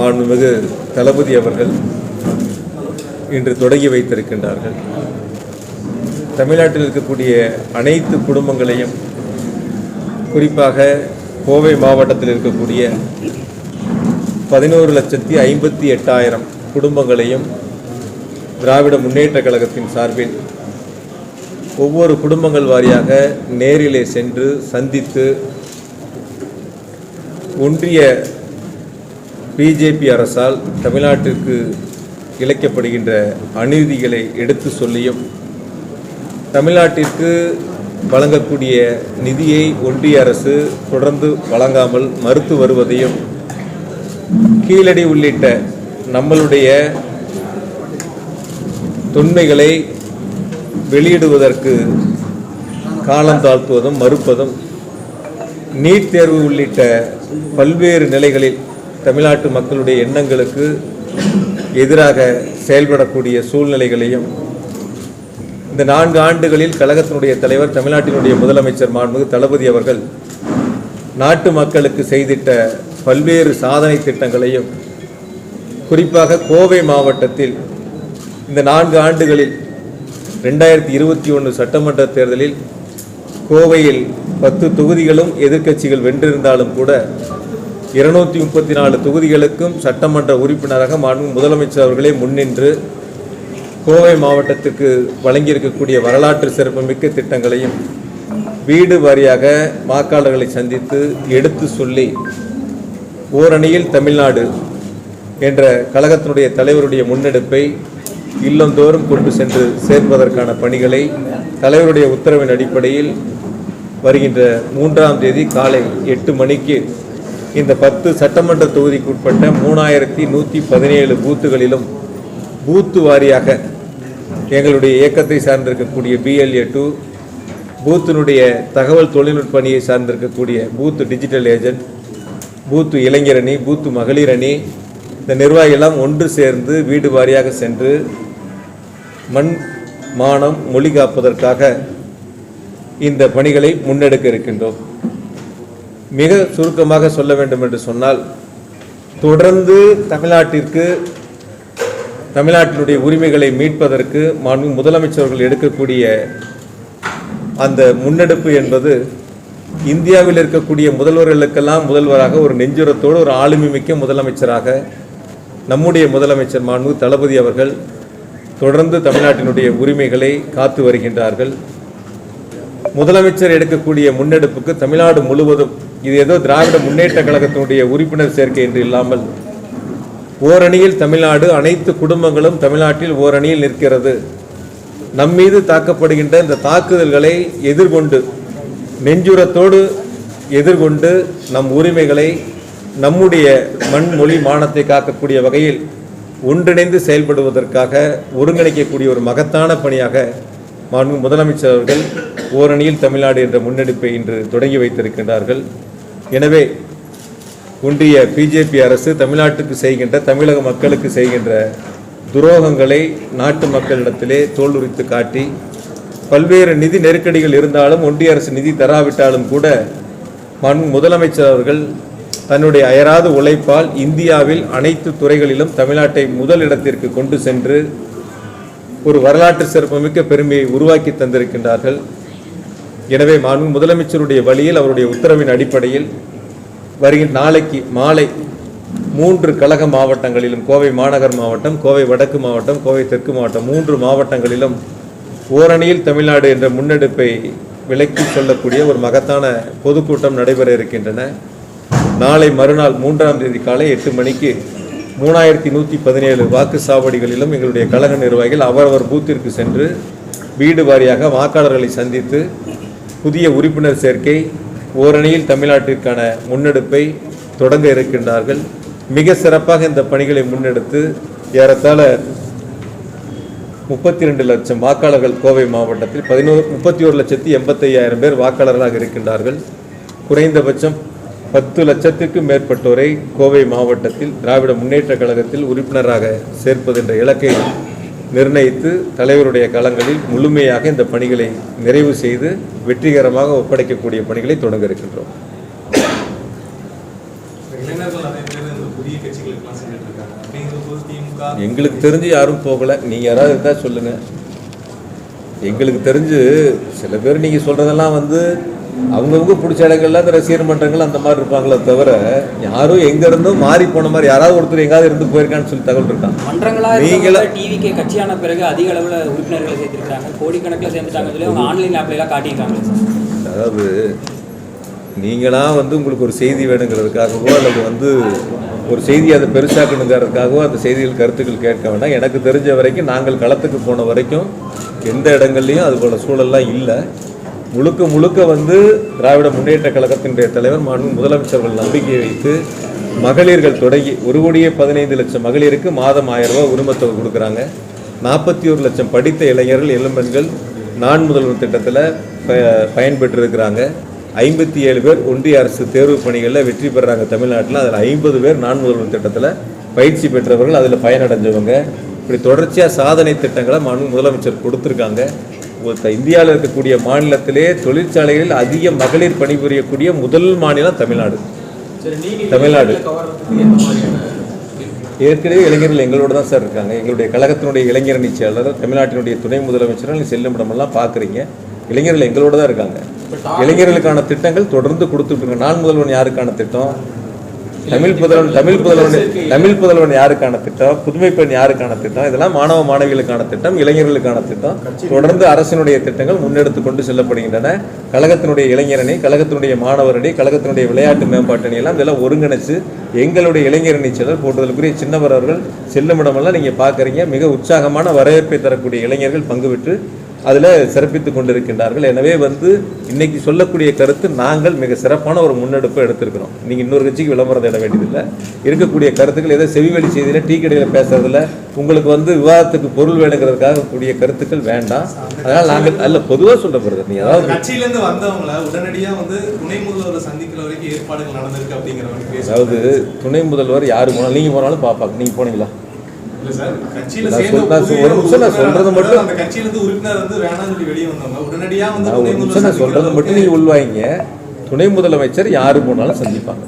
மாண்புமிகு தளபதி அவர்கள் இன்று தொடங்கி வைத்திருக்கின்றார்கள். தமிழ்நாட்டில் இருக்கக்கூடிய அனைத்து குடும்பங்களையும், குறிப்பாக கோவை மாவட்டத்தில் இருக்கக்கூடிய 11,58,000 குடும்பங்களையும் திராவிட முன்னேற்றக் கழகத்தின் சார்பில் ஒவ்வொரு குடும்பங்கள் வாரியாக நேரிலே சென்று சந்தித்து ஒன்றிய பிஜேபி அரசால் தமிழ்நாட்டிற்கு இழைக்கப்படுகின்ற அநீதிகளை எடுத்து சொல்லியும், தமிழ்நாட்டிற்கு வழங்கக்கூடிய நிதியை ஒன்றிய அரசு தொடர்ந்து வழங்காமல் மறுத்து வருவதையும், கீழடி உள்ளிட்ட நம்மளுடைய தொன்மைகளை வெளியிடுவதற்கு காலம் தாழ்த்துவதும் மறுப்பதும், நீட் தேர்வு உள்ளிட்ட பல்வேறு நிலைகளில் தமிழ்நாட்டு மக்களுடைய எண்ணங்களுக்கு எதிராக செயல்படக்கூடிய சூழ்நிலைகளையும் இந்த 4 ஆண்டுகளில் கழகத்தினுடைய தலைவர், தமிழ்நாட்டினுடைய முதலமைச்சர் மாண்புமிகு தளபதி அவர்கள் நாட்டு மக்களுக்கு செய்திட்ட பல்வேறு சாதனை திட்டங்களையும், குறிப்பாக கோவை மாவட்டத்தில் இந்த 4 ஆண்டுகளில் 2021 சட்டமன்ற தேர்தலில் கோவையில் 10 தொகுதிகளும் எதிர்க்கட்சிகள் வென்றிருந்தாலும் கூட 234 தொகுதிகளுக்கும் சட்டமன்ற உறுப்பினராக மாண்புமிகு முதலமைச்சர் அவர்களே முன்னின்று கோவை மாவட்டத்திற்கு வழங்கியிருக்கக்கூடிய வரலாற்று சிறப்புமிக்க திட்டங்களையும் வீடு வாரியாக வாக்காளர்களை சந்தித்து எடுத்து சொல்லி, ஓரணியில் தமிழ்நாடு என்ற கழகத்தினுடைய தலைவருடைய முன்னெடுப்பை இல்லந்தோறும் கொண்டு சென்று சேர்ப்பதற்கான பணிகளை தலைவருடைய உத்தரவின் அடிப்படையில் வருகின்ற 3ஆம் தேதி காலை 8 மணிக்கு இந்த 10 சட்டமன்ற தொகுதிக்கு உட்பட்ட 3117 பூத்துகளிலும் பூத்து வாரியாக எங்களுடைய இயக்கத்தை சார்ந்திருக்கக்கூடிய BLA2, பூத்தினுடைய தகவல் தொழில்நுட்ப அணியை சார்ந்திருக்கக்கூடிய பூத்து டிஜிட்டல் ஏஜென்ட், பூத்து இளைஞர் அணி, பூத்து மகளிர் அணி, இந்த நிர்வாகிகளெல்லாம் ஒன்று சேர்ந்து வீடு வாரியாக சென்று மண் மானம் மொழி காப்பதற்காக இந்த பணிகளை முன்னெடுக்க இருக்கின்றோம். மிக சுருக்கமாக சொல்ல வேண்டும் என்று சொன்னால், தொடர்ந்து தமிழ்நாட்டினுடைய உரிமைகளை மீட்பதற்கு மாண்புமிகு முதலமைச்சர்கள் எடுக்கக்கூடிய அந்த முன்னெடுப்பு என்பது இந்தியாவில் இருக்கக்கூடிய முதல்வர்களுக்கெல்லாம் முதல்வராக, ஒரு நெஞ்சுரத்தோடு, ஒரு ஆளுமை மிக்க முதலமைச்சராக நம்முடைய முதலமைச்சர் மாண்புமிகு தளபதி அவர்கள் தொடர்ந்து தமிழ்நாட்டினுடைய உரிமைகளை காத்து வருகின்றார்கள். முதலமைச்சர் எடுக்கக்கூடிய முன்னெடுப்புக்கு தமிழ்நாடு முழுவதும், இது ஏதோ திராவிட முன்னேற்ற கழகத்தினுடைய உறுப்பினர் சேர்க்கை என்று இல்லாமல், ஓரணியில் தமிழ்நாடு, அனைத்து குடும்பங்களும் தமிழ்நாட்டில் ஓரணியில் நிற்கிறது. நம்மீது தாக்கப்படுகின்ற இந்த தாக்குதல்களை எதிர்கொண்டு, நெஞ்சுரத்தோடு எதிர்கொண்டு, நம் உரிமைகளை, நம்முடைய மண் மொழி மானத்தை காக்கக்கூடிய வகையில் ஒன்றிணைந்து செயல்படுவதற்காக ஒருங்கிணைக்கக்கூடிய ஒரு மகத்தான பணியாக மாண்புமிகு முதலமைச்சர் அவர்கள் ஓரணியில் தமிழ்நாடு என்ற முன்னெடுப்பை இன்று தொடங்கி வைத்திருக்கின்றார்கள். எனவே ஒன்றிய பிஜேபி அரசு தமிழ்நாட்டுக்கு செய்கின்ற, தமிழக மக்களுக்கு செய்கின்ற துரோகங்களை நாட்டு மக்களிடத்திலே தோலுரித்து காட்டி, பல்வேறு நிதி நெருக்கடிகள் இருந்தாலும், ஒன்றிய அரசு நிதி தராவிட்டாலும் கூட மாண்புமிகு முதலமைச்சர் அவர்கள் தன்னுடைய அயராத உழைப்பால் இந்தியாவில் அனைத்து துறைகளிலும் தமிழ்நாட்டை முதலிடத்திற்கு கொண்டு சென்று ஒரு வரலாற்று சிறப்புமிக்க பெருமையை உருவாக்கி தந்திருக்கின்றார்கள். எனவே மாண்புமிகு முதலமைச்சருடைய வழியில், அவருடைய உத்தரவின் அடிப்படையில் வருகின்ற நாளைக்கு மாலை 3 கழக மாவட்டங்களிலும், கோவை மாநகர் மாவட்டம், கோவை வடக்கு மாவட்டம், கோவை தெற்கு மாவட்டம், 3 மாவட்டங்களிலும் ஓரணியில் தமிழ்நாடு என்ற முன்னெடுப்பை விளக்கி சொல்லக்கூடிய ஒரு மகத்தான பொதுக்கூட்டம் நடைபெற இருக்கின்றன. நாளை மறுநாள் 3ஆம் தேதி காலை 8 மணிக்கு 3117 வாக்குச்சாவடிகளிலும் எங்களுடைய கழக நிர்வாகிகள் அவரவர் பூத்திற்கு சென்று வீடு வாரியாக வாக்காளர்களை சந்தித்து புதிய உறுப்பினர் சேர்க்கை, ஓரணியில் தமிழ்நாட்டிற்கான முன்னெடுப்பை தொடங்க இருக்கின்றார்கள். மிக சிறப்பாக இந்த பணிகளை முன்னெடுத்து ஏறத்தாழ 32 லட்சம் வாக்காளர்கள் கோவை மாவட்டத்தில் 31,85,000 பேர் வாக்காளர்களாக இருக்கின்றார்கள். குறைந்தபட்சம் 10 லட்சத்திற்கும் மேற்பட்டோரை கோவை மாவட்டத்தில் திராவிட முன்னேற்ற கழகத்தில் உறுப்பினராக சேர்ப்பது என்ற இலக்கை நிர்ணயித்து தலைவருடைய களங்களில் முழுமையாக இந்த பணிகளை நிறைவு செய்து வெற்றிகரமாக ஒப்படைக்கக்கூடிய பணிகளை தொடங்க இருக்கின்றோம். இளைஞர்கள் நிறைய பேர் இந்த புதிய கட்சிகளுக்கெல்லாம் செஞ்சுட்டு இருக்காங்க அப்படிங்கிறது திமுக. எங்களுக்கு தெரிஞ்சு யாரும் போகலை. நீங்கள் யாராவது இருந்தால் சொல்லுங்கள். எங்களுக்கு தெரிஞ்சு சில பேர் நீங்கள் சொல்கிறதெல்லாம் வந்து அவங்கவுங்க பிடிச்ச இடங்கள்ல அந்த ரசிகர் மன்றங்கள் அந்த மாதிரி இருப்பாங்களே தவிர யாரும் எங்க இருந்தும் மாறி போன மாதிரி யாராவது ஒருத்தர் எங்காவது இருந்து போயிருக்கான்னு சொல்லி தகவல் இருக்காங்க. நீங்கள டிவிகே கட்சியான பிறகு அதிக அளவில் உறுப்பினர்களை சேர்த்திருக்காங்க, கோடிக்கணக்கில் சேர்ந்துட்டாங்க சொல்லி அவங்க ஆன்லைன் ஆப்ல எல்லாம் காட்டியிருக்காங்க. அதாவது நீங்களா வந்து உங்களுக்கு ஒரு செய்தி வேணுங்கிறதுக்காகவோ அல்லது வந்து ஒரு செய்தி அதை பெருசாக்கணுங்கிறதுக்காகவோ அந்த செய்திகள் கருத்துக்கள் கேட்க வேண்டாம். எனக்கு தெரிஞ்ச வரைக்கும் நாங்கள் களத்துக்கு போன வரைக்கும் எந்த இடங்கள்லையும் அது போல சூழல்லாம் இல்லை. முழுக்க முழுக்க வந்து திராவிட முன்னேற்ற கழகத்தினுடைய தலைவர் மாண்பு முதலமைச்சர்கள் நம்பிக்கையை வைத்து மகளிர்கள் தொடங்கி 1,15,00,000 மகளிருக்கு மாதம் 1000 ரூபாய் உரிமத்தொகை கொடுக்குறாங்க. 41 லட்சம் படித்த இளைஞர்கள் இளம்பெண்கள் நான் முதல்வர் திட்டத்தில் பயன்பெற்றிருக்கிறாங்க. 57 பேர் ஒன்றிய அரசு தேர்வு பணிகளில் வெற்றி பெறாங்க தமிழ்நாட்டில். அதில் 50 பேர் நான் முதல்வர் திட்டத்தில் பயிற்சி பெற்றவர்கள், அதில் பயனடைஞ்சவங்க. இப்படி தொடர்ச்சியாக சாதனை திட்டங்களை மாண்பு முதலமைச்சர் கொடுத்துருக்காங்க. இந்தியாவில் இருக்கக்கூடிய மாநிலத்திலே தொழிற்சாலைகளில் அதிக மகளிர் பணிபுரியக்கூடிய முதல் மாநிலம் தமிழ்நாடு. ஏற்கனவே இளைஞர்கள் எங்களோட தான் சார் இருக்காங்க. எங்களுடைய கழகத்தினுடைய இளைஞரணி செயலாளர், தமிழ்நாட்டினுடைய துணை முதலமைச்சர்கள் செல்லும் இடமெல்லாம் பார்க்குறீங்க. இளைஞர்கள் எங்களோட தான் இருக்காங்க. இளைஞர்களுக்கான திட்டங்கள் தொடர்ந்து கொடுத்துட்டு. நான் முதல்வன் யாருக்கான திட்டம்? தமிழ் புதல்வன் யாருக்கான திட்டம்? புதுமை பெண் யாருக்கான திட்டம்? இதெல்லாம் மாணவ மாணவிகளுக்கான திட்டம், இளைஞர்களுக்கான திட்டம். தொடர்ந்து அரசினுடைய திட்டங்கள் முன்னெடுத்து கொண்டு செல்லப்படுகின்றன. கழகத்தினுடைய இளைஞரணி, கழகத்தினுடைய மாணவரணி, கழகத்தினுடைய விளையாட்டு மேம்பாட்டணி எல்லாம் இதெல்லாம் ஒருங்கிணைச்சு எங்களுடைய இளைஞரணி செயலர் போட்டுதலுக்குரிய சின்னவர் அவர்கள் செல்லுமிடமெல்லாம் நீங்கள் பார்க்குறீங்க. மிக உற்சாகமான வரவேற்பை தரக்கூடிய இளைஞர்கள் பங்கு பெற்று அதில் சிறப்பித்து கொண்டிருக்கின்றார்கள். எனவே வந்து இன்னைக்கு சொல்லக்கூடிய கருத்து நாங்கள் மிக சிறப்பான ஒரு முன்னெடுப்பை எடுத்திருக்கிறோம். நீங்கள் இன்னொரு கட்சிக்கு விளம்பரம் தேட வேண்டியதில்லை. இருக்கக்கூடிய கருத்துக்கள் ஏதோ செவிவெளி செய்தியில் டீ கடையில் பேசுறதுல உங்களுக்கு வந்து விவாதத்துக்கு பொருள் வேணுங்கிறதுக்காக கூடிய கருத்துக்கள் வேண்டாம். அதனால் நாங்கள் அல்ல பொதுவாக சொல்லப்படுறது. நீங்கள் அதாவது கட்சியிலேருந்து வந்தவங்களை உடனடியாக வந்து துணை முதல்வரை சந்திக்கிற வரைக்கும் ஏற்பாடுகள் நடந்திருக்கு அப்படிங்கிற. அதாவது துணை முதல்வர் யாரு போனாலும் நீங்கள் போனாலும் பார்ப்பாங்க. நீங்கள் போனீங்களா? சொல்றது மட்டும் நீங்க உள்வாங்க. துணை முதலமைச்சர் யாரு போனாலும் சந்திப்பாங்க.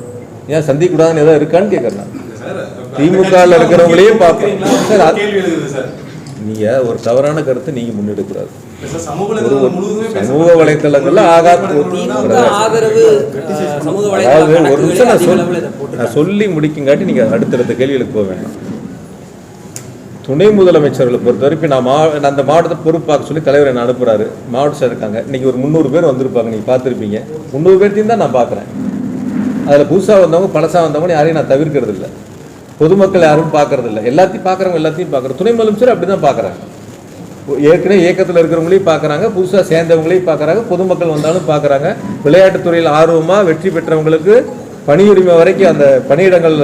ஏன் சந்திக்க கூடாதுன்னு ஏதாவது இருக்கான்னு கேட்கறேன். திமுக இருக்கிறவங்களையும் பார்ப்பேன். நீங்க ஒரு தவறான கருத்தை நீங்க முன்னெடுக்கூடாது. சமூக வலைத்தளங்கள்ல ஒரு நிமிஷம் நான் சொல்லி முடிக்குங்காட்டி நீங்க அடுத்தடுத்த கேள்விகளுக்கு போக வேண்டாம். துணை முதலமைச்சர்களை பொறுத்த வரைக்கும் நான் அந்த மாவட்டத்தை பொறுப்பாக்க சொல்லி தலைவர் என்ன அனுப்புறாரு. மாவட்ட இருக்காங்க இன்னைக்கு ஒரு 300 பேர் வந்திருப்பாங்க. நீங்கள் பார்த்துருப்பீங்க. 300 பேர்த்தையும் தான் நான் பார்க்குறேன். அதில் புதுசாக வந்தவங்க பழசாக வந்தவங்க யாரையும் நான் தவிர்க்கிறது இல்லை. பொதுமக்கள் யாரும் பார்க்கறது இல்லை. எல்லாத்தையும் பார்க்குறவங்க எல்லாத்தையும் பார்க்குறேன். துணை முதலமைச்சர் அப்படி தான் பார்க்குறாங்க. ஏற்கனவே இயக்கத்தில் இருக்கிறவங்களையும் பார்க்குறாங்க, புதுசாக சேர்ந்தவங்களையும் பார்க்குறாங்க, பொதுமக்கள் வந்தாலும் பார்க்குறாங்க. விளையாட்டுத்துறையில் ஆர்வமாக வெற்றி பெற்றவங்களுக்கு பணியுரிமை வரைக்கும் அந்த பணியிடங்கள்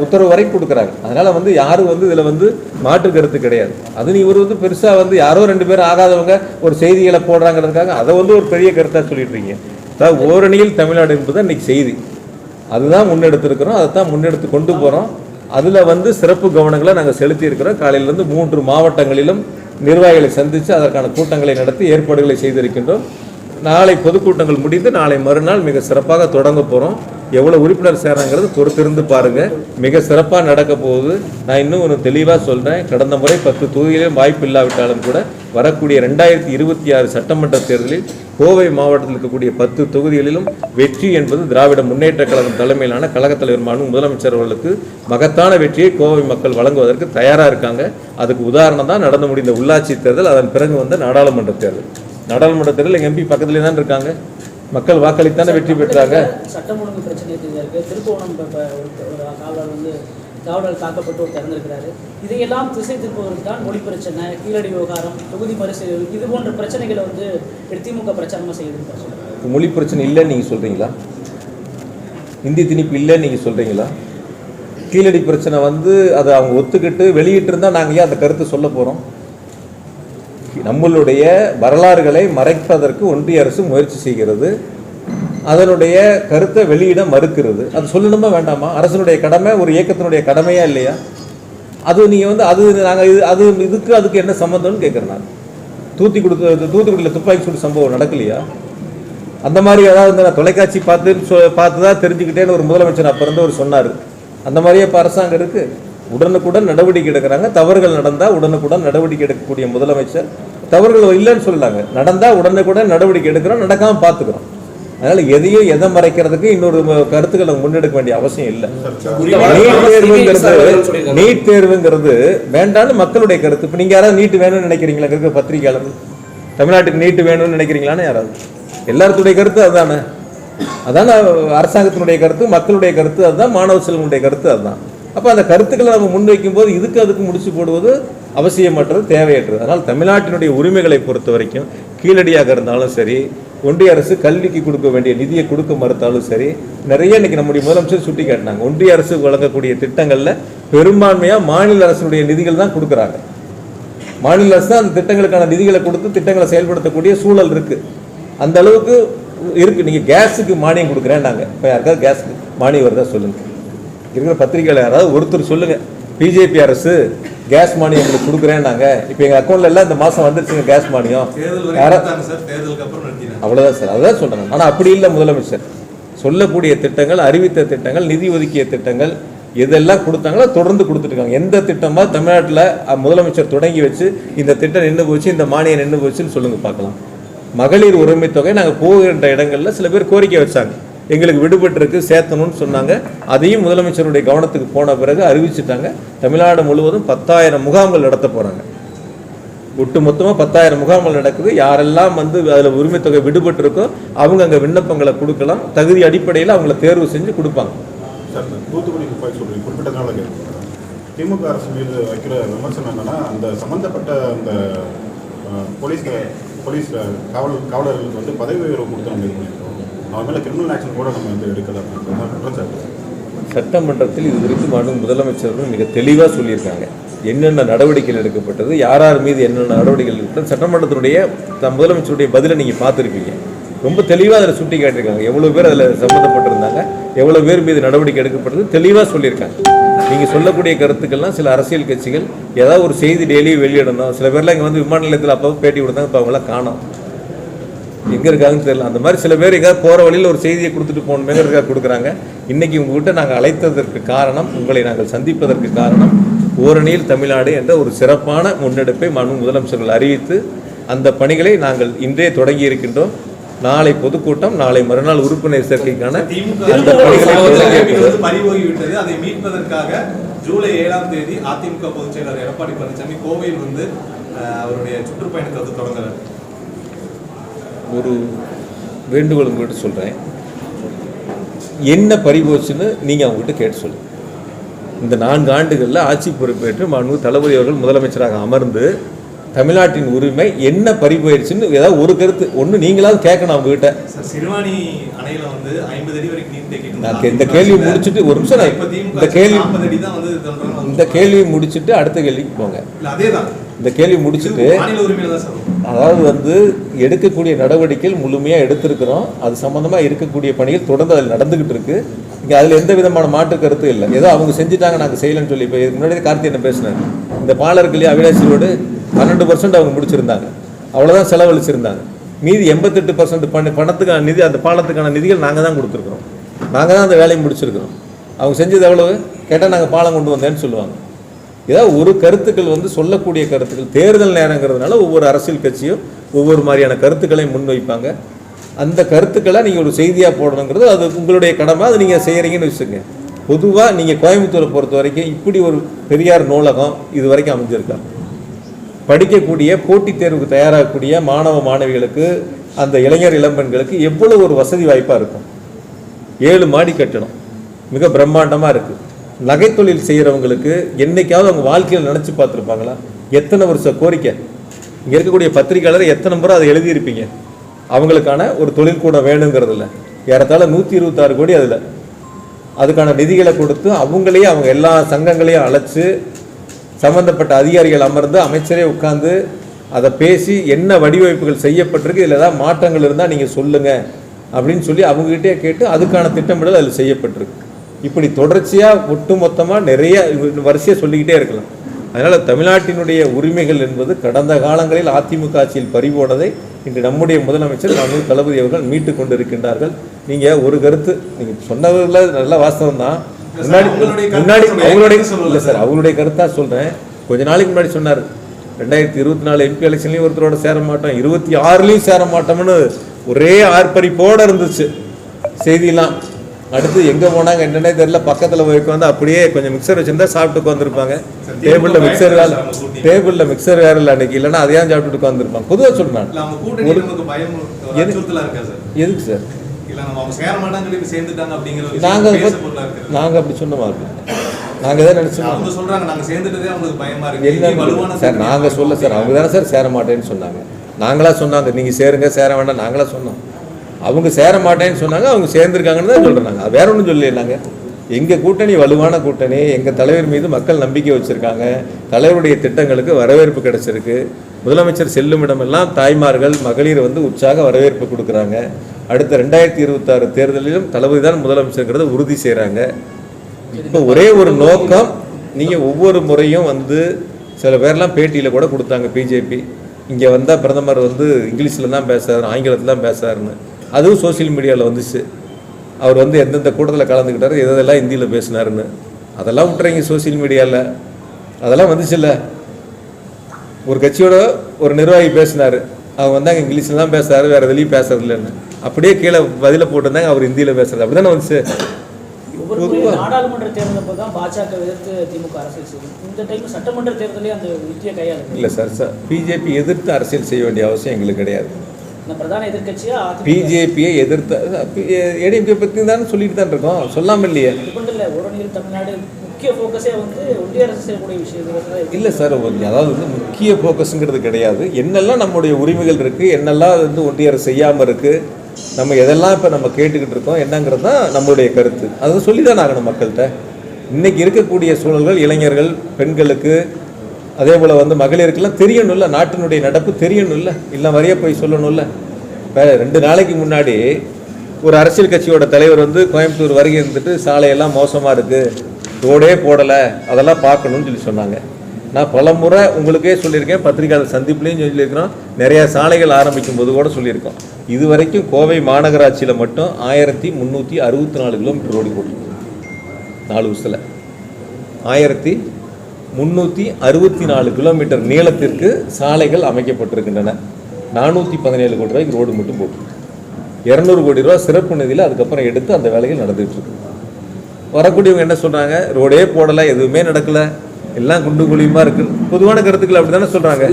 உத்தரவு வரைக்கும் கொடுக்குறாங்க. அதனால் வந்து யாரும் வந்து இதில் வந்து மாற்று கருத்து கிடையாது. அது நீ ஒரு வந்து பெருசாக வந்து யாரோ 2 பேர் ஆகாதவங்க ஒரு செய்திகளை போடுறாங்கிறதுக்காக அதை வந்து ஒரு பெரிய கருத்தாக சொல்லிட்டுருக்கீங்க. அதாவது ஓரணியில் தமிழ்நாடு என்பது இன்னைக்கு செய்தி அதுதான் முன்னெடுத்துருக்கிறோம். அதை தான் முன்னெடுத்து கொண்டு போகிறோம். அதில் வந்து சிறப்பு கவனங்களை நாங்கள் செலுத்தி இருக்கிறோம். காலையிலேருந்து 3 மாவட்டங்களிலும் நிர்வாகிகளை சந்தித்து அதற்கான கூட்டங்களை நடத்தி ஏற்பாடுகளை செய்திருக்கின்றோம். நாளை பொதுக்கூட்டங்கள் முடிந்து நாளை மறுநாள் மிக சிறப்பாக தொடங்க போகிறோம். எவ்வளோ உறுப்பினர் சேராங்கிறது பொறுத்திருந்து பாருங்கள். மிக சிறப்பாக நடக்க போகுது. நான் இன்னும் ஒரு தெளிவாக சொல்கிறேன். கடந்த முறை 10 தொகுதியிலும் வாய்ப்பு இல்லாவிட்டாலும் கூட வரக்கூடிய 2026 சட்டமன்ற தேர்தலில் கோவை மாவட்டத்தில் இருக்கக்கூடிய 10 தொகுதிகளிலும் வெற்றி என்பது திராவிட முன்னேற்ற கழகம் தலைமையிலான கழகத் தலைவர் மாண்பு முதலமைச்சர் அவர்களுக்கு மகத்தான வெற்றியை கோவை மக்கள் வழங்குவதற்கு தயாராக இருக்காங்க. அதுக்கு உதாரணம் தான் நடந்து முடிந்த உள்ளாட்சி தேர்தல், அதன் பிறகு வந்த நாடாளுமன்ற தேர்தல். நாடாளுமன்ற தேர்தல் எம்பி பக்கத்துலேயே தான் இருக்காங்க. மக்கள் வாக்களித்தானே வெற்றி பெற்றாங்க. சட்டம் ஒழுங்கு பிரச்சனை இருக்கு. திருப்போணம் காவலர் வந்து காவலர் தாக்கப்பட்டு ஒரு திறந்திருக்கிறாரு. இதையெல்லாம் திசை திருப்பவருக்கு தான் மொழி பிரச்சனை, கீழடி விவகாரம், தொகுதி மறுசீரமைப்பு இது போன்ற பிரச்சனைகளை வந்து திமுக பிரச்சாரமாக செய்திருக்காரு. மொழி பிரச்சனை இல்லைன்னு நீங்கள் சொல்கிறீங்களா? இந்தி திணிப்பு இல்லைன்னு நீங்கள் சொல்கிறீங்களா? கீழடி பிரச்சனை வந்து அதை அவங்க ஒத்துக்கிட்டு வெளியிட்டு இருந்தால் நாங்கள் ஏன் அந்த கருத்தை சொல்ல போகிறோம்? நம்மளுடைய வரலாறுகளை மறைப்பதற்கு ஒன்றிய அரசு முயற்சி செய்கிறது. அதனுடைய கருத்தை வெளியிட மறுக்கிறது. அது சொல்லணுமா வேண்டாமா? அரசனுடைய கடமை, ஒரு இயக்கத்தினுடைய கடமையா இல்லையா? அது நீங்கள் வந்து அது நாங்கள் அதுக்கு என்ன சம்மந்தம்னு கேட்குறேன். நான் தூத்துக்குடியில் துப்பாக்கி சூடு சம்பவம் நடக்கலையா? அந்த மாதிரி ஏதாவது நான் தொலைக்காட்சி பார்த்து தான் தெரிஞ்சுக்கிட்டேன்னு ஒரு முதலமைச்சர் அப்போ இருந்தவர் சொன்னார். அந்த மாதிரியே இப்போ அரசாங்கம் இருக்குது. உடனுக்குடன் நடவடிக்கை எடுக்கிறாங்க. தவறுகள் நடந்தால் உடனுக்குடன் நடவடிக்கை எடுக்கக்கூடிய முதலமைச்சர், தவறுகள் இல்லைன்னு சொல்லலாங்க, நடந்தால் உடனுக்குடன் நடவடிக்கை எடுக்கிறோம், நடக்காமல் பார்த்துக்கிறோம். அதனால எதையும் எதை மறைக்கிறதுக்கு இன்னொரு கருத்துக்களை முன்னெடுக்க வேண்டிய அவசியம் இல்லை. நீட் தேர்வுங்கிறது வேண்டான்னு மக்களுடைய கருத்து. இப்போ நீங்கள் யாராவது நீட் வேணும்னு நினைக்கிறீங்களா? இருக்கிற பத்திரிகையாளர் தமிழ்நாட்டுக்கு நீட்டு வேணும்னு நினைக்கிறீங்களான்னு யாராவது? எல்லாத்துடைய கருத்து அதுதானே. அதான் அரசாங்கத்தினுடைய கருத்து, மக்களுடைய கருத்து அதுதான், மாணவ செல்வங்களுடைய கருத்து அதுதான். அப்போ அந்த கருத்துக்களை நம்ம முன்வைக்கும் போது அதுக்கு முடிச்சு போடுவது அவசியமற்றது, தேவையற்றது. அதனால் தமிழ்நாட்டினுடைய உரிமைகளை பொறுத்த வரைக்கும் கீழடியாக இருந்தாலும் சரி, ஒன்றிய அரசு கல்விக்கு கொடுக்க வேண்டிய நிதியை கொடுக்க மறுத்தாலும் சரி, நிறைய இன்னைக்கு நம்முடைய முதலமைச்சர் சுட்டி காட்டினாங்க. ஒன்றிய அரசு வழங்கக்கூடிய திட்டங்களில் பெரும்பான்மையாக மாநில அரசுடைய நிதிகள் தான் கொடுக்குறாங்க. மாநில அரசு தான் அந்த திட்டங்களுக்கான நிதிகளை கொடுத்து திட்டங்களை செயல்படுத்தக்கூடிய சூழல் இருக்குது. அந்த அளவுக்கு இருக்குது. நீங்கள் கேஸுக்கு மானியம் கொடுக்குறேன்னாங்க. இப்போ யாருக்காவது கேஸுக்கு மானியம் வருதா சொல்லுங்கள். இருக்கிற பத்திரிகையில் யாராவது ஒருத்தர் சொல்லுங்கள், பிஜேபி அரசு கேஸ் மானியம் உங்களுக்கு கொடுக்குறேன்னாங்க, இப்போ எங்கள் அக்கௌண்ட்ல எல்லாம் இந்த மாதம் வந்துருச்சுங்க கேஸ் மானியம். அவ்வளோதான் சார், அதுதான் சொல்கிறேன். ஆனால் அப்படி இல்லை. முதலமைச்சர் சொல்லக்கூடிய திட்டங்கள், அறிவித்த திட்டங்கள், நிதி ஒதுக்கிய திட்டங்கள் எதெல்லாம் கொடுத்தாங்களோ தொடர்ந்து கொடுத்துட்ருக்காங்க. எந்த திட்டமாக தமிழ்நாட்டில் முதலமைச்சர் தொடங்கி வச்சு இந்த திட்டம் நின்று போச்சு, இந்த மானியம் நின்று போச்சுன்னு சொல்லுங்கள் பார்க்கலாம். மகளிர் உரிமை தொகை நாங்கள் போகின்ற இடங்களில் சில பேர் கோரிக்கை வச்சாங்க, எங்களுக்கு விடுபட்டிருக்கு சேர்த்தணும்னு சொன்னாங்க. அதையும் முதலமைச்சருடைய கவனத்துக்கு போன பிறகு அறிவிச்சுட்டாங்க. தமிழ்நாடு முழுவதும் 10,000 முகாம்கள் நடத்த போகிறாங்க. ஒட்டு மொத்தமாக 10,000 முகாம்கள் நடக்குது. யாரெல்லாம் அதில் உரிமை தொகை விடுபட்டிருக்கோ அவங்க அங்கே விண்ணப்பங்களை கொடுக்கலாம். தகுதி அடிப்படையில் அவங்கள தேர்வு செஞ்சு கொடுப்பாங்க. சார், தூத்துக்குடி துப்பாக்கி சொல்றீங்க, குறிப்பிட்ட நாள் திமுக அரசு மீது வைக்கிற விமர்சனம் என்னன்னா, அந்த சம்பந்தப்பட்ட அந்த போலீஸ் காவலர்களுக்கு பதவி உயர்வு கொடுத்து அவன் மேலே கிரிமினல் ஆக்ஷன் கூட நம்ம எடுக்கலாம். சட்டமன்றத்தில் இது குறித்து மாண்புமிகு முதலமைச்சர்கள் மிக தெளிவாக சொல்லியிருக்காங்க. என்னென்ன நடவடிக்கைகள் எடுக்கப்பட்டது, யார் யார் மீது என்னென்ன நடவடிக்கைகள் எடுக்கப்பட்டது, சட்டமன்றத்தினுடைய முதலமைச்சருடைய பதிலை நீங்கள் பார்த்துருப்பீங்க. ரொம்ப தெளிவாக அதில் சுட்டி காட்டியிருக்காங்க. எவ்வளோ பேர் அதில் சம்மந்தப்பட்டிருந்தாங்க, எவ்வளோ பேர் மீது நடவடிக்கை எடுக்கப்பட்டது தெளிவாக சொல்லியிருக்காங்க. நீங்கள் சொல்லக்கூடிய கருத்துக்கள்லாம் சில அரசியல் கட்சிகள் ஏதாவது ஒரு செய்தி டெய்லியும் வெளியிடணும். சில பேர்லாம் இங்கே விமான நிலையத்தில் அப்போ பேட்டி கொடுத்தாங்க, இப்போ அவங்களாம் காணோம், எங்கே இருக்காங்கன்னு தெரியல. அந்த மாதிரி சில பேர் எங்கேயாவது போகிற வழியில் ஒரு செய்தியை கொடுத்துட்டு போகணுமேங்கிறதுக்காக கொடுக்குறாங்க. இன்றைக்கி உங்கள்கிட்ட நாங்கள் அழைத்ததற்கு காரணம், உங்களை நாங்கள் சந்திப்பதற்கு காரணம், ஓரணியில் தமிழ்நாடு என்ற ஒரு சிறப்பான முன்னெடுப்பை மாண்புமிகு முதலமைச்சர்கள் அறிவித்து அந்த பணிகளை நாங்கள் இன்றே தொடங்கி இருக்கின்றோம். நாளை பொதுக்கூட்டம், நாளை மறுநாள் உறுப்பினர் சேர்க்கைக்கான அந்த பணிகளை பறிபோகிவிட்டது. அதை மீட்பதற்காக ஜூலை 7ஆம் தேதி அதிமுக பொதுச் செயலாளர் எடப்பாடி பழனிசாமி கோவையில் அவருடைய சுற்றுப்பயணத்தை தொடங்குறார். ஒரு வேண்டுகோள் உங்கள்கிட்ட சொல்கிறேன், என்ன பறிபோச்சுன்னு நீங்கள் அவங்ககிட்ட கேட்டு சொல்லுங்கள். இந்த 4 ஆண்டுகளில் ஆட்சி பொறுப்பேற்று மாண்புமிகு தளபதி அவர்கள் முதலமைச்சராக அமர்ந்து தமிழ்நாட்டின் உரிமை என்ன பறிபோயிடுச்சுன்னு ஏதாவது ஒரு கருத்து ஒன்று நீங்களாவது கேட்கணும் அவங்ககிட்ட. சிறுவாணி அணையில 50 அடி வரைக்கும் நீர் தேக்கிட்டு நான் இந்த கேள்வி முடிச்சுட்டு ஒரு நிமிஷம் இந்த கேள்வி முடிச்சுட்டு அடுத்த கேள்விக்கு போங்க. இந்த கேள்வி முடிச்சுட்டு, அதாவது எடுக்கக்கூடிய நடவடிக்கைகள் முழுமையாக எடுத்திருக்கிறோம். அது சம்பந்தமாக இருக்கக்கூடிய பணிகள் தொடர்ந்து அதில் நடந்துகிட்டு இருக்கு. இங்கே அதில் எந்த விதமான மாற்று கருத்து இல்லை. ஏதோ அவங்க செஞ்சுட்டாங்க நாங்கள் செய்யலன்னு சொல்லி. இப்போ முன்னாடி கார்த்தி என்ன பேசினார், இந்த பாலருக்கு அவினாசி ரோடு 12% அவங்க முடிச்சிருந்தாங்க, அவ்வளோதான் செலவழிச்சிருந்தாங்க. மீதி 88% பணத்துக்கான நிதி, அந்த பாலத்துக்கான நிதிகள் நாங்கள் தான் கொடுத்துருக்குறோம். நாங்கள் தான் அந்த வேலையை முடிச்சிருக்கிறோம். அவங்க செஞ்சது எவ்வளவு கேட்டால் நாங்கள் பாலம் கொண்டு வந்தேன்னு சொல்லுவாங்க. ஏதாவது ஒரு கருத்துக்கள் சொல்லக்கூடிய கருத்துக்கள், தேர்தல் நேரங்கிறதுனால ஒவ்வொரு அரசியல் கட்சியும் ஒவ்வொரு மாதிரியான கருத்துக்களை முன்வைப்பாங்க. அந்த கருத்துக்களை நீங்கள் ஒரு செய்தியாக போடணுங்கிறது அது உங்களுடைய கடமை. அது நீங்கள் செய்கிறீங்கன்னு வச்சுக்கோங்க. பொதுவாக நீங்கள் கோயம்புத்தூரை பொறுத்த வரைக்கும் இப்படி ஒரு பெரியார் நூலகம் இது வரைக்கும் அமைஞ்சிருக்காங்க. படிக்கக்கூடிய போட்டித் தேர்வுக்கு தயாராகக்கூடிய மாணவ மாணவிகளுக்கு, அந்த இளைஞர் இளம்பெண்களுக்கு எவ்வளோ ஒரு வசதி வாய்ப்பாக இருக்கும். 7 மாடி கட்டணம், மிக பிரம்மாண்டமாக இருக்குது. நகைத்தொழில் செய்கிறவங்களுக்கு என்னைக்காவது அவங்க வாழ்க்கையில் நினச்சி பார்த்துருப்பாங்களா? எத்தனை வருஷ கோரிக்கை. இங்கே இருக்கக்கூடிய பத்திரிகையாளர் எத்தனை முறை அதை எழுதியிருப்பீங்க. அவங்களுக்கான ஒரு தொழில்கூடம் வேணுங்கிறதுல ஏறத்தாழ 126 கோடி அதில் அதுக்கான நிதிகளை கொடுத்து அவங்களையே அவங்க எல்லா சங்கங்களையும் அழைச்சி சம்பந்தப்பட்ட அதிகாரிகள் அமர்ந்து அமைச்சரே உட்கார்ந்து அதை பேசி என்ன வடிவமைப்புகள் செய்யப்பட்டிருக்கு, இதில் ஏதாவது மாற்றங்கள் இருந்தால் நீங்கள் சொல்லுங்கள் அப்படின்னு சொல்லி அவங்ககிட்டே கேட்டு அதுக்கான திட்டமிடல் அதில் செய்யப்பட்டிருக்கு. இப்படி தொடர்ச்சியாக ஒட்டுமொத்தமாக நிறைய வரிசையாக சொல்லிக்கிட்டே இருக்கலாம். அதனால் தமிழ்நாட்டினுடைய உரிமைகள் என்பது கடந்த காலங்களில் அதிமுக ஆட்சியில் பறிபோனதை இன்று நம்முடைய முதலமைச்சர் மாண்புமிகு தளபதி அவர்கள் மீட்டு கொண்டு இருக்கின்றார்கள். நீங்கள் ஒரு கருத்து நீங்கள் சொன்னதில் நல்ல வாஸ்தவம் தான். முன்னாடி அவங்களுடைய இல்லை சார், அவங்களுடைய கருத்தா சொல்றேன். கொஞ்ச நாளைக்கு முன்னாடி சொன்னார் 2024 MP எலெக்ஷன்லயும் ஒருத்தரோட சேர மாட்டோம், 26லயும் சேர மாட்டோம்னு ஒரே ஆர்ப்பரிப்போட இருந்துச்சு செய்தியெல்லாம். அடுத்து எங்க போனாங்க என்னன்னே தெரியல. பக்கத்துல போய்க்கு வந்து அப்படியே கொஞ்சம் மிக்சர் வச்சிருந்தா சாப்பிட்டு உட்காந்துருப்பாங்க. டேபிள்ல மிக்சர் வேற இல்லை அன்னைக்கு, இல்லைன்னா அதையும் சாப்பிட்டு உட்காந்துருப்பாங்க. பொதுவாக சொல்றேன். எதுக்கு சார் நாங்க அப்படி சொன்ன மாதிரி நாங்க தான் நினைச்சோம் சார். நாங்க சொல்ல சார், அவங்க தானே சார் சேர மாட்டேன்னு சொன்னாங்க. நாங்களா சொன்னாங்க நீங்க சேருங்க சேர வேண்டாம் நாங்களா சொன்னோம். அவங்க சேர மாட்டேன்னு சொன்னாங்க, அவங்க சேர்ந்துருக்காங்கன்னு தான் சொல்றாங்க. வேற ஒன்றும் சொல்லலையே. நாங்கள் எங்கள் கூட்டணி வலுவான கூட்டணி, எங்கள் தலைவர் மீது மக்கள் நம்பிக்கை வச்சுருக்காங்க, தலைவருடைய திட்டங்களுக்கு வரவேற்பு கிடைச்சிருக்கு. முதலமைச்சர் செல்லும் இடமெல்லாம் தாய்மார்கள் மகளிர் வந்து உற்சாக வரவேற்பு கொடுக்குறாங்க. அடுத்த 2026 தேர்தலிலும் தளபதி தான் முதலமைச்சருங்கிறத உறுதி செய்கிறாங்க. இப்போ ஒரே ஒரு நோக்கம், நீங்கள் ஒவ்வொரு முறையும் வந்து சில பேர்லாம் பேட்டியில் கூட கொடுத்தாங்க பிஜேபி இங்கே வந்தால் பிரதமர் வந்து இங்கிலீஷில் தான் பேசுகிறார், ஆங்கிலத்தில் தான் பேசுகிறாருன்னு. அதுவும் சோசியல் மீடியாவில் வந்துச்சு. அவர் வந்து எந்தெந்த கூட்டத்தில் கலந்துக்கிட்டாரு, எதெல்லாம் ஹிந்தியில் பேசினாருன்னு. அதெல்லாம் விட்டுறீங்க சோசியல் மீடியாவில், அதெல்லாம் வந்துச்சு இல்லை. ஒரு கட்சியோட ஒரு நிர்வாகி பேசினார், அவங்க வந்தாங்க இங்கிலீஷில் தான் பேசுகிறாரு, வேறு எதுலேயும் பேசுறது இல்லைன்னு. அப்படியே கீழே பதில போட்டிருந்தாங்க அவர் ஹிந்தியில் பேசுறது. அப்படி தானே வந்துச்சு. நாடாளுமன்ற தேர்தலப்போ தான் பாஜக எதிர்த்து திமுக அரசியல் செய்யும். இந்த டைம் சட்டமன்ற தேர்தலே அந்த யுத்தியை கையாளு. இல்லை சார், பிஜேபி எதிர்த்து அரசியல் செய்ய வேண்டிய அவசியம் எங்களுக்கு கிடையாது. பிரதான எதிர்கட்சியா பிஜேபியை எதிர்த்து ஏடிஎம்கே பற்றி தானே சொல்லிட்டு தான் இருக்கோம், சொல்லாமல் இல்லையே. ஓரணியில் தமிழ்நாடு முக்கிய ஃபோக்கஸே வந்து ஒன்றிய அரசு செய்யக்கூடிய விஷயம் இல்லை சார். அதாவது வந்து முக்கிய ஃபோக்கஸுங்கிறது கிடையாது. என்னெல்லாம் நம்முடைய உரிமைகள் இருக்குது, என்னெல்லாம் வந்து ஒன்றிய அரசு செய்யாமல் இருக்குது, நம்ம எதெல்லாம் இப்போ நம்ம கேட்டுக்கிட்டு இருக்கோம் என்னங்கிறது தான் நம்மளுடைய கருத்து. அதை சொல்லி தான் ஆகணும் மக்கள்கிட்ட. இன்றைக்கி இருக்கக்கூடிய சூழல்கள் இளைஞர்கள் பெண்களுக்கு அதே போல் வந்து மகளிருக்கெல்லாம் தெரியணும்ல, நாட்டினுடைய நடப்பு தெரியணும்ல, இல்லை வரைய போய் சொல்லணும்ல. இப்போ 2 நாளைக்கு முன்னாடி ஒரு அரசியல் கட்சியோட தலைவர் வந்து கோயம்புத்தூர் வரைக்கும் இருந்துட்டு சாலையெல்லாம் மோசமாக இருக்குது, ரோடே போடலை, அதெல்லாம் பார்க்கணும்னு சொல்லி சொன்னாங்க. நான் பல முறை உங்களுக்கே சொல்லியிருக்கேன், பத்திரிகையாளர் சந்திப்புலேயும் சொல்லியிருக்கிறோம், நிறையா சாலைகள் ஆரம்பிக்கும் போது கூட சொல்லியிருக்கோம். இது வரைக்கும் கோவை மாநகராட்சியில் மட்டும் 1364 கிலோமீட்டர் ரோடு போட்டிருக்கு. 4 வருஷத்தில் 1364 கிலோமீட்டர் நீளத்திற்கு சாலைகள் அமைக்கப்பட்டிருக்கின்றன. 417 கோடி ரூபாய்க்கு ரோடு மட்டும் போட்டு 200 கோடி ரூபாய் சிறப்பு நிதியில் அதுக்கப்புறம் எடுத்து அந்த வேலைகள் நடந்துகிட்டு இருக்கு. வரக்கூடியவங்க என்ன சொல்றாங்க, ரோடே போடலை, எதுவுமே நடக்கலை, எல்லாம் குண்டு குழியுமா இருக்கு. பொதுவான கருத்துக்கள் அப்படி தானே சொல்றாங்க.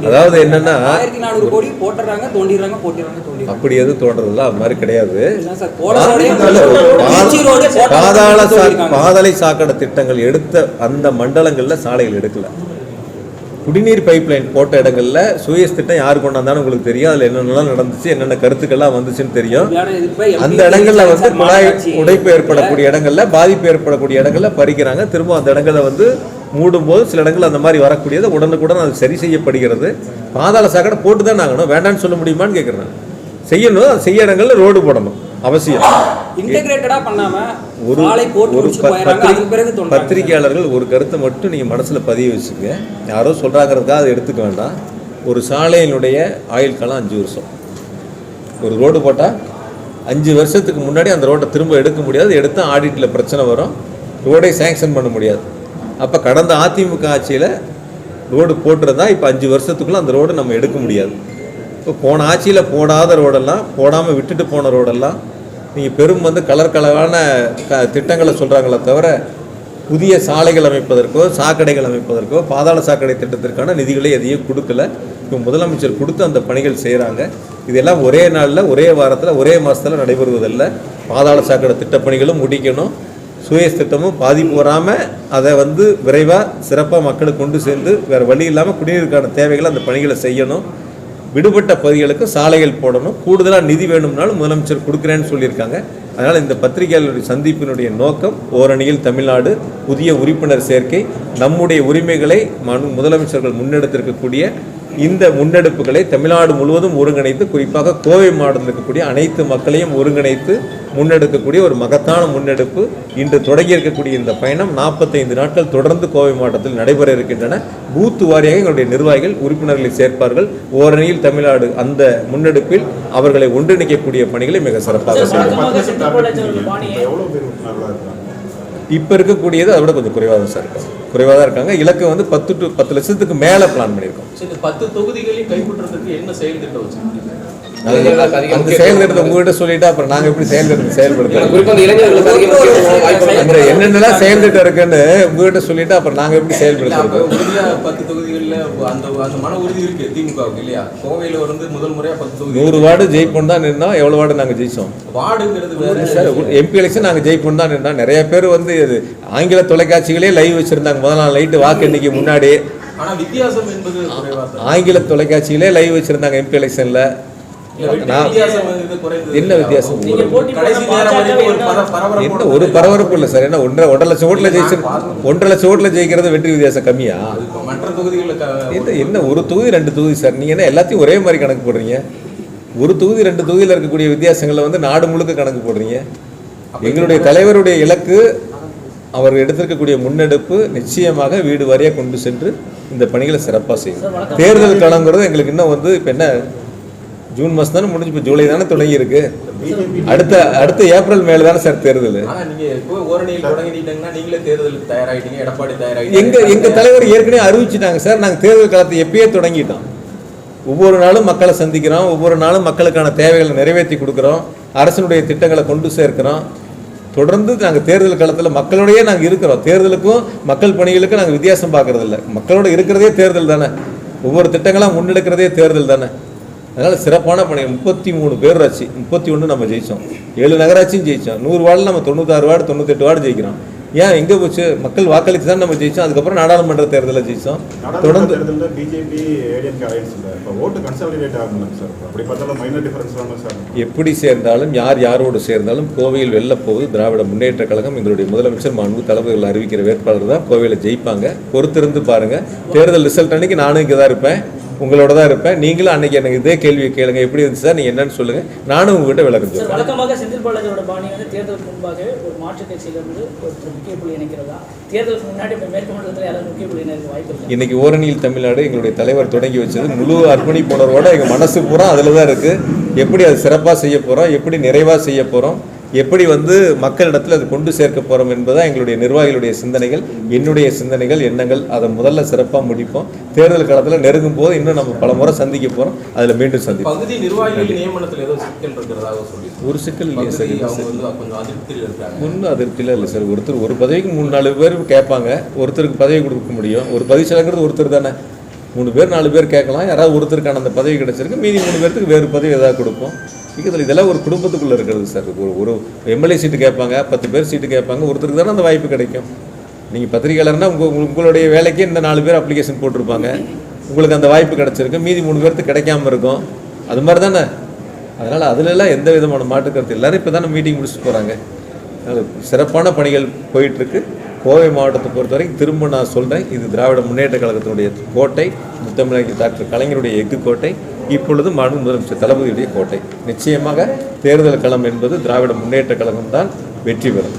அதாவது என்னன்னா அப்படி எதுவும் தோன்றதில்ல, அது மாதிரி கிடையாது. பாதாள சாக்கடை திட்டங்கள் எடுத்த அந்த மண்டலங்கள்ல சாலைகள் எடுக்கல. குடிநீர் பைப்லைன் போட்ட இடங்கள்ல சூயஸ் திட்டம் யார் கொண்டாந்தாலும் உங்களுக்கு தெரியும். அதில் என்னென்னலாம் நடந்துச்சு, என்னென்ன கருத்துக்கள்லாம் வந்துச்சுன்னு தெரியும். அந்த இடங்கள்ல வந்து குழாய் உடைப்பு ஏற்படக்கூடிய இடங்கள்ல, பாதிப்பு ஏற்படக்கூடிய இடங்கள்ல பறிக்கிறாங்க. திரும்ப அந்த இடங்களை வந்து மூடும் போது சில இடங்கள் அந்த மாதிரி வரக்கூடியது உடனுக்குடன் அது சரி செய்யப்படுகிறது. பாதாள சாக்கடை போட்டு தான் ஆகணும், வேண்டான்னு சொல்ல முடியுமான்னு கேட்குறேன். செய்யணும், அது செய்ய இடங்கள்ல ரோடு போடணும் அவசியம். பத்திரிகையாளர்கள் ஒரு கருத்தை மட்டும் நீங்க மனசுல பதிய வச்சுக்க, யாரோ சொல்றாங்கிறதுக்காக அதை எடுத்துக்க வேண்டாம். ஒரு சாலையினுடைய ஆயுள் காலம் 5 வருஷம். ஒரு ரோடு போட்டா 5 வருஷத்துக்கு முன்னாடி அந்த ரோட்டை திரும்ப எடுக்க முடியாது, எடுத்தா ஆடிட்ல பிரச்சனை வரும், ரோடை சேங்ஷன் பண்ண முடியாது. அப்ப கடந்த அதிமுக ஆட்சியில ரோடு போட்டுருந்தா இப்ப 5 வருஷத்துக்குள்ள அந்த ரோடு நம்ம எடுக்க முடியாது. இப்போ போன ஆட்சியில் போடாத ரோடெல்லாம், போடாமல் விட்டுட்டு போன ரோடெல்லாம் நீங்கள் பெரும் வந்து கலரான திட்டங்களை சொல்கிறாங்களே தவிர புதிய சாலைகள் அமைப்பதற்கோ சாக்கடைகள் அமைப்பதற்கோ பாதாள சாக்கடை திட்டத்திற்கான நிதிகளை எதையும் கொடுக்கல. இப்போ முதலமைச்சர் கொடுத்து அந்த பணிகள் செய்கிறாங்க. இதெல்லாம் ஒரே நாளில், ஒரே வாரத்தில், ஒரே மாதத்தில் நடைபெறுவதில்லை. பாதாள சாக்கடை திட்டப்பணிகளும் முடிக்கணும், சூயஸ் திட்டமும் பாதிப்பு வராமல் அதை வந்து விரைவாக சிறப்பாக மக்களுக்கு கொண்டு சேர்ந்து வேறு வழி இல்லாமல் குடிநீருக்கான தேவைகளை அந்த பணிகளை செய்யணும். விடுபட்ட பகுதிகளுக்கு சாலைகள் போடணும். கூடுதலாக நிதி வேணும்னாலும் முதலமைச்சர் கொடுக்குறேன்னு சொல்லியிருக்காங்க. அதனால் இந்த பத்திரிகையாளருடைய சந்திப்பினுடைய நோக்கம் ஓரணியில் தமிழ்நாடு, புதிய உறுப்பினர் சேர்க்கை, நம்முடைய உரிமைகளை முதலமைச்சர்கள் முன்னெடுத்திருக்கக்கூடிய இந்த முன்னெடுப்புகளை தமிழ்நாடு முழுவதும் ஒருங்கிணைத்து, குறிப்பாக கோவை மாவட்டத்தில் இருக்கக்கூடிய அனைத்து மக்களையும் ஒருங்கிணைத்து முன்னெடுக்கக்கூடிய ஒரு மகத்தான முன்னெடுப்பு. இன்று தொடங்கி இருக்கக்கூடிய இந்த பயணம் 45 நாட்கள் தொடர்ந்து கோவை மாவட்டத்தில் நடைபெற இருக்கின்றன. பூத்து வாரியாக எங்களுடைய நிர்வாகிகள் உறுப்பினர்களை சேர்ப்பார்கள். ஓரணியில் தமிழ்நாடு அந்த முன்னெடுப்பில் அவர்களை ஒன்றிணைக்கக்கூடிய பணிகளை மிக சிறப்பாக செய்வார்கள். எவ்வளோ பேர் உறுப்பினர்களாக இருக்காங்க? இப்போ இருக்கக்கூடியது அதை விட கொஞ்சம் குறைவாக தான் சார் இருக்கும். குறைவாக தான் இருக்காங்க. இலக்கு வந்து 10 லட்சத்துக்கு மேலே பிளான் பண்ணியிருக்கோம். இந்த 10 தொகுதிகளையும் கைப்பற்றுறதுக்கு என்ன செயல் திட்டம் வச்சிருக்கீங்க? அந்த செயல் திட்டத்தை உங்ககிட்ட சொல்லிட்டு அப்புறம் நாங்கள் எப்படி செயல் திட்டத்தை செயல்படுத்துறோம், அந்த என்னென்னலாம் செயல் திட்டம் இருக்குன்னு உங்ககிட்ட சொல்லிட்டு அப்புறம் நாங்கள் எப்படி செயல்படுத்துறோம். உறுதியா 10 தொகுதிகளில் அந்த மன உறுதி இருக்கு திமுகவுக்கு இல்லையா? கோவையில் வந்து முதல் முறையா 10 தொகுதி 100 வார்டு ஜெயிப்போம் தான் நின்றோம். எவ்வளோ வார்டு நாங்கள் ஜெயிச்சோம்? வார்டுங்கிறது வேற சார், எம்பி எலெக்ஷன் நாங்கள் ஜெயிப்போம் தான் நின்றோம். நிறைய பேர் வந்து இது ஆங்கில தொலைக்காட்சிகளே லைவ் வச்சிருந்தாங்க முதல் நாள் நைட்டு வாக்கு எண்ணிக்கை முன்னாடி. ஆனா வித்தியாசம் என்பது குறைவா தான். ஆங்கில தொலைக்காட்சிகளே லைவ் வச்சிருந்தாங்க எம்பி எலெக்ஷன்ல. என்ன வித்தியாசம்? என்ன ஒரு பரபரப்பு இல்லை சார். என்ன 1.5 லட்சம் ஓட்டுல ஜெயிக்கிறது வெற்றி வித்தியாசம் கம்மியா? மற்ற தொகுதிகளில் என்ன ஒரு தொகுதி 2 தொகுதி சார். நீங்க என்ன எல்லாத்தையும் ஒரே மாதிரி கணக்கு போடுறீங்க? ஒரு தொகுதி 2 தொகுதியில் இருக்கக்கூடிய வித்தியாசங்களை வந்து நாடு முழுக்க கணக்கு போடுறீங்க. எங்களுடைய தலைவருடைய இலக்கு, அவர் எடுத்திருக்கக்கூடிய முன்னெடுப்பு நிச்சயமாக வீடு வாரியாக கொண்டு சென்று இந்த பணிகளை சிறப்பாக செய்யும். தேர்தல் களங்கிறது எங்களுக்கு இன்னும் வந்து இப்போ என்ன ஜூன் மாதம் தானே முடிஞ்சு, இப்போ ஜூலை தானே தொடங்கி இருக்கு. அடுத்த ஏப்ரல் மேல தானே சார் தேர்தல். எங்க தலைவர் ஏற்கனவே அறிவிச்சுட்டாங்க சார். நாங்கள் தேர்தல் காலத்தை எப்பயே தொடங்கிட்டோம். ஒவ்வொரு நாளும் மக்களை சந்திக்கிறோம், ஒவ்வொரு நாளும் மக்களுக்கான தேவைகளை நிறைவேற்றி கொடுக்குறோம், அரசினுடைய திட்டங்களை கொண்டு சேர்க்கிறோம். தொடர்ந்து நாங்கள் தேர்தல் காலத்தில் மக்களோடையே நாங்கள் இருக்கிறோம். தேர்தலுக்கும் மக்கள் பணிகளுக்கும் நாங்கள் வித்தியாசம் பார்க்கறது இல்லை. மக்களோட இருக்கிறதே தேர்தல் தானே, ஒவ்வொரு திட்டங்களாக முன்னெடுக்கிறதே தேர்தல் தானே. அதனால் சிறப்பான பணிகள். 33 பேரூராட்சி, 31 நம்ம ஜெயித்தோம். 7 நகராட்சியும் ஜெயித்தோம். 100 வார்டில் நம்ம 96 வார்டு 98 வார்டு ஜெயிக்கிறோம். ஏன் எங்கே போச்சு? மக்கள் வாக்களித்து தான் நம்ம ஜெயித்தோம். அதுக்கப்புறம் நாடாளுமன்ற தேர்தலில் ஜெயித்தோம். தொடர்ந்து எப்படி சேர்ந்தாலும் யாரோடு சேர்ந்தாலும் கோவையில் வெல்ல போகுது திராவிட முன்னேற்ற கழகம். எங்களுடைய முதலமைச்சர் மாண்பு தளபதிகள் அறிவிக்கிற வேட்பாளர் தான் கோவையில் ஜெயிப்பாங்க. பொறுத்திருந்து பாருங்க. தேர்தல் ரிசல்ட் அன்னைக்கு நானும் இங்கே தான் இருப்பேன், உங்களோட தான் இருப்பேன். நீங்களும் அன்னைக்கு எனக்கு இதே கேள்வியை கேளுங்க, எப்படி இருந்துச்சு சார், நீங்க என்னன்னு சொல்லுங்க, நானும் உங்ககிட்ட விளக்கம் சொல்றேன். வழக்கமாக செந்தில் பாலாஜியோட பாணி வந்து தேர்தலுக்கு முன்பாகவே ஒரு மாற்றுக் கட்சியில இருந்து ஒரு முக்கிய புள்ளி இணைக்கிறதா, தேர்தலுக்கு முன்னாடி மேற்கு மண்டலத்தில் யாராவது முக்கிய புள்ளி இணைக்க வாய்ப்பு இருக்கு? இன்னைக்கு ஓரணியில் தமிழ்நாடு எங்களுடைய தலைவர் தொடங்கி வச்சது முழு அர்ப்பணிப்புணர்வோட எங்க மனசு பூரா அதில் தான் இருக்கு. எப்படி அது சிறப்பாக செய்ய போறோம், எப்படி நிறைவாக செய்ய போறோம், எப்படி வந்து மக்களிடத்தில் அது கொண்டு சேர்க்க போகிறோம் என்பதுதான் எங்களுடைய நிர்வாகிகளுடைய சிந்தனைகள், என்னுடைய சிந்தனைகள், எண்ணங்கள். அதை முதல்ல சிறப்பாக முடிப்போம். தேர்தல் காலத்தில் நெருங்கும் போது இன்னும் நம்ம பல முறை சந்திக்க போகிறோம். அதில் மீண்டும் சந்திப்போம். பகுதி நிர்வாகிகள் நியமனத்தில் ஏதோ சிக்கல் இருக்கிறதாக சொல்லி ஒரு சிக்கல் இல்லையா சார்? ஒன்றும் அதிருப்தியில் இல்லை சார். ஒருத்தர் ஒரு பதவிக்கு 3-4 பேர் கேட்பாங்க. ஒருத்தருக்கு பதவி கொடுக்க முடியும். ஒரு பதவி செலங்கிறது ஒருத்தர் தானே. 3 பேர் 4 பேர் கேட்கலாம். யாராவது ஒருத்தருக்கான அந்த பதவி கிடைச்சிருக்கு, மீதி 3 பேருக்கு வேறு பதவி ஏதாவது கொடுப்போம். இதெல்லாம் ஒரு குடும்பத்துக்குள்ளே இருக்கிறது சார். ஒரு எம்எல்ஏ சீட்டு கேட்பாங்க, 10 பேர் சீட்டு கேட்பாங்க, ஒருத்தருக்கு தானே அந்த வாய்ப்பு கிடைக்கும். நீங்கள் பத்திரிகையாளர்னா உங்களுடைய வேலைக்கு இந்த 4 பேர் அப்ளிகேஷன் போட்டிருப்பாங்க, உங்களுக்கு அந்த வாய்ப்பு கிடச்சிருக்கு, மீதி 3 பேருக்கு கிடைக்காம இருக்கும். அது மாதிரி தானே. அதனால் அதிலெல்லாம் எந்த விதமான மாற்றுக்கருத்து. எல்லோரும் இப்போ தானே மீட்டிங் முடிச்சுட்டு போகிறாங்க. அதனால் சிறப்பான பணிகள் போயிட்டுருக்கு. கோவை மாவட்டத்தை பொறுத்தவரைக்கும் திரும்ப நான் சொல்கிறேன், இது திராவிட முன்னேற்ற கழகத்தினுடைய கோட்டை, முத்தமிழக டாக்டர் கலைஞருடைய எஃகு கோட்டை, இப்பொழுது மாண்பு முதலமைச்சர் தளபதியுடைய கோட்டை. நிச்சயமாக தேர்தல் களம் என்பது திராவிட முன்னேற்ற கழகம் தான் வெற்றி பெறும்.